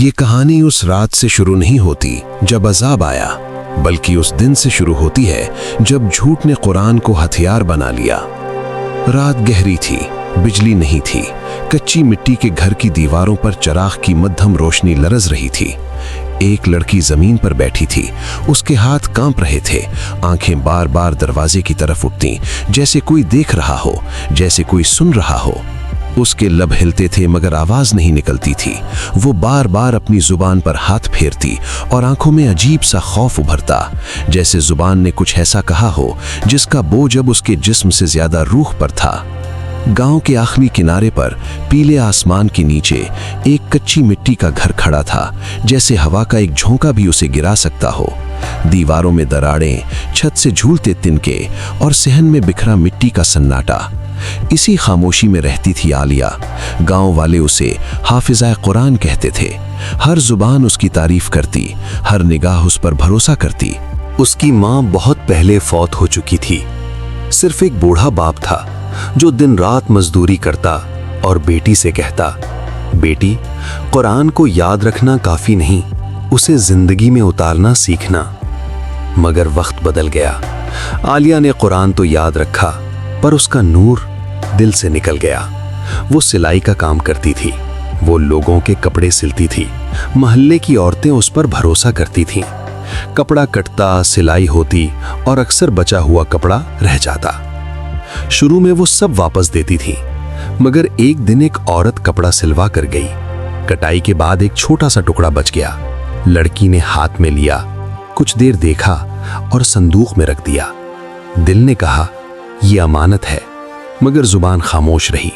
یہ کہانی اس رات سے شروع نہیں ہوتی جب عذاب آیا، بلکہ اس دن سے شروع ہوتی ہے جب جھوٹ نے قرآن کو ہتھیار بنا لیا۔ رات گہری تھی، بجلی نہیں تھی، کچی مٹی کے گھر کی دیواروں پر چراغ کی مدھم روشنی لرز رہی تھی۔ ایک لڑکی زمین پر بیٹھی تھی، اس کے ہاتھ کانپ رہے تھے، آنکھیں بار بار دروازے کی طرف اٹھتیں، جیسے کوئی دیکھ رہا ہو، جیسے کوئی سن رہا ہو۔ اس کے لب ہلتے تھے مگر آواز نہیں نکلتی تھی۔ وہ بار بار اپنی زبان پر ہاتھ پھیرتی اور آنکھوں میں عجیب سا خوف ابھرتا، جیسے زبان نے کچھ ایسا کہا ہو جس کا بوجھ اب اس کے جسم سے زیادہ روح پر تھا۔ گاؤں کے آخری کنارے پر پیلے آسمان کے نیچے ایک کچی مٹی کا گھر کھڑا تھا، جیسے ہوا کا ایک جھونکا بھی اسے گرا سکتا ہو۔ دیواروں میں دراڑیں، چھت سے جھولتے تنکے اور صحن میں بکھرا مٹی کا سناٹا۔ اسی خاموشی میں رہتی تھی عالیہ۔ گاؤں والے اسے حافظہ قرآن کہتے تھے۔ ہر زبان اس کی تعریف کرتی، ہر نگاہ اس پر بھروسہ کرتی۔ اس کی ماں بہت پہلے فوت ہو چکی تھی۔ صرف ایک بوڑھا باپ تھا جو دن رات مزدوری کرتا اور بیٹی سے کہتا، بیٹی، قرآن کو یاد رکھنا کافی نہیں، اسے زندگی میں اتارنا سیکھنا۔ مگر وقت بدل گیا۔ عالیہ نے قرآن تو یاد رکھا، پر اس کا نور دل سے نکل گیا۔ وہ سلائی کا کام کرتی تھی، وہ لوگوں کے کپڑے سلتی تھی، محلے کی عورتیں اس پر بھروسہ کرتی تھیں۔ کپڑا کٹتا، سلائی ہوتی اور اکثر بچا ہوا کپڑا رہ جاتا۔ شروع میں وہ سب واپس دیتی تھی، مگر ایک دن ایک عورت کپڑا سلوا کر گئی۔ کٹائی کے بعد ایک چھوٹا سا ٹکڑا بچ گیا۔ لڑکی نے ہاتھ میں لیا، کچھ دیر دیکھا اور صندوق میں رکھ دیا۔ دل نے کہا یہ امانت ہے، مگر زبان خاموش رہی۔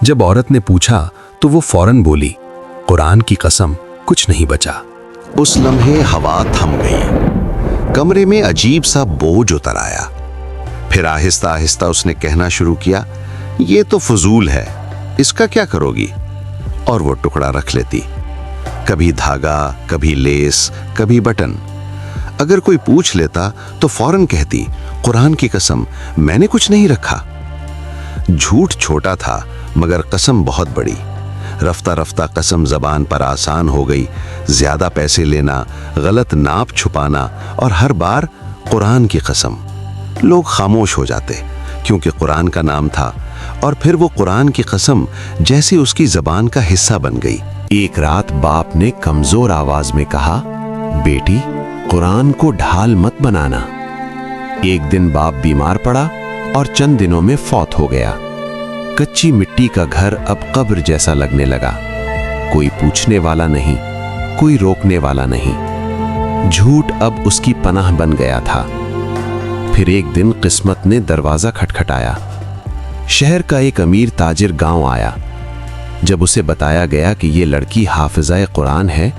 جب عورت نے پوچھا تو وہ فوراً بولی، قرآن کی قسم کچھ نہیں بچا۔ اس لمحے ہوا تھم گئی، کمرے میں عجیب سا بوجھ اتر آیا۔ پھر آہستہ آہستہ اس نے کہنا شروع کیا، یہ تو فضول ہے، اس کا کیا کرو گی؟ اور وہ ٹکڑا رکھ لیتی، کبھی دھاگا، کبھی لیس، کبھی بٹن۔ اگر کوئی پوچھ لیتا تو فوراً کہتی، قرآن کی قسم میں نے کچھ نہیں رکھا۔ جھوٹ چھوٹا تھا مگر قسم بہت بڑی۔ رفتہ رفتہ قسم زبان پر آسان ہو گئی۔ زیادہ پیسے لینا، غلط ناپ چھپانا اور ہر بار قرآن کی قسم۔ لوگ خاموش ہو جاتے کیونکہ قرآن کا نام تھا، اور پھر وہ قرآن کی قسم جیسے اس کی زبان کا حصہ بن گئی۔ ایک رات باپ نے کمزور آواز میں کہا، بیٹی، قرآن کو ڈھال مت بنانا۔ ایک دن باپ بیمار پڑا اور چند دنوں میں فوت ہو گیا۔ کچی مٹی کا گھر اب قبر جیسا لگنے لگا۔ کوئی پوچھنے والا نہیں، کوئی روکنے والا نہیں۔ جھوٹ اب اس کی پناہ بن گیا تھا۔ پھر ایک دن قسمت نے دروازہ کھٹکھٹایا۔ شہر کا ایک امیر تاجر گاؤں آیا۔ جب اسے بتایا گیا کہ یہ لڑکی حافظہ قرآن ہے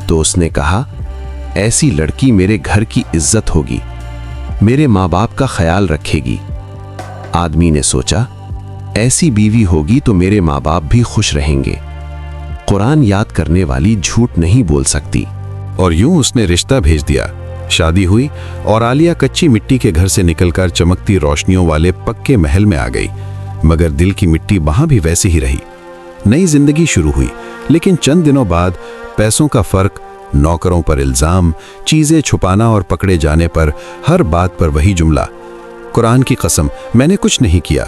تو اس نے کہا، ایسی لڑکی میرے گھر کی عزت ہوگی، میرے ماں باپ کا خیال رکھے گی۔ آدمی نے سوچا، ایسی بیوی ہوگی تو میرے ماں باپ بھی خوش رہیں گے۔ قرآن یاد کرنے والی جھوٹ نہیں بول سکتی۔ اور یوں اس نے رشتہ بھیج دیا۔ شادی ہوئی اور عالیہ کچی مٹی کے گھر سے نکل کر چمکتی روشنیوں والے پکے محل میں آ گئی، مگر دل کی مٹی وہاں بھی ویسی ہی رہی۔ نئی زندگی شروع ہوئی، لیکن چند دنوں بعد پیسوں کا فرق، نوکروں پر الزام، چیزیں چھپانا اور پکڑے جانے پر ہر بات پر وہی جملہ، قرآن کی قسم میں نے کچھ نہیں کیا۔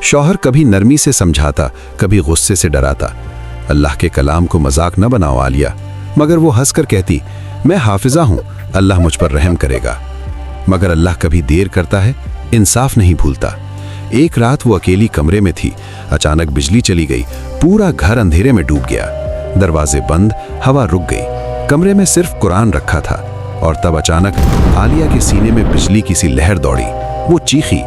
شوہر کبھی نرمی سے سمجھاتا، کبھی غصے سے ڈراتا، اللہ کے کلام کو مذاق نہ بناؤ عالیہ، مگر وہ ہنس کر کہتی، میں حافظہ ہوں، اللہ مجھ پر رحم کرے گا۔ مگر اللہ کبھی دیر کرتا ہے، انصاف نہیں بھولتا۔ ایک رات وہ اکیلی کمرے میں تھی، اچانک بجلی چلی گئی، پورا گھر اندھیرے میں ڈوب گیا۔ دروازے بند، ہوا رک گئی، کمرے میں صرف قرآن رکھا تھا۔ اور تب اچانک عالیہ کے سینے میں بجلی کی سی لہر دوڑی۔ وہ چیخی،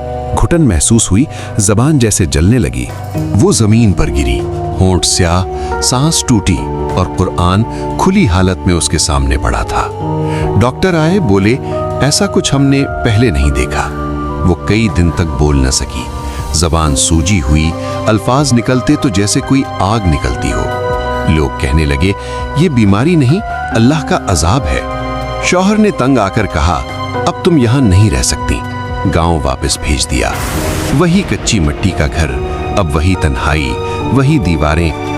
گھٹن محسوس ہوئی، زبان جیسے جلنے لگی۔ وہ زمین پر گری، ہونٹ سیاہ، سانس ٹوٹی اور قرآن کھلی حالت میں اس کے سامنے پڑا تھا۔ ڈاکٹر آئے، بولے ایسا کچھ ہم نے پہلے نہیں دیکھا۔ وہ کئی دن تک بول نہ سکی، زبان سوجی ہوئی، الفاظ نکلتے تو جیسے کوئی آگ نکلتی ہو۔ لوگ کہنے لگے یہ بیماری نہیں، اللہ کا عذاب ہے۔ شوہر نے تنگ آ کر کہا، اب تم یہاں نہیں رہ سکتی، گاؤں واپس بھیج دیا۔ وہی کچی مٹی کا گھر، اب وہی تنہائی، وہی دیواریں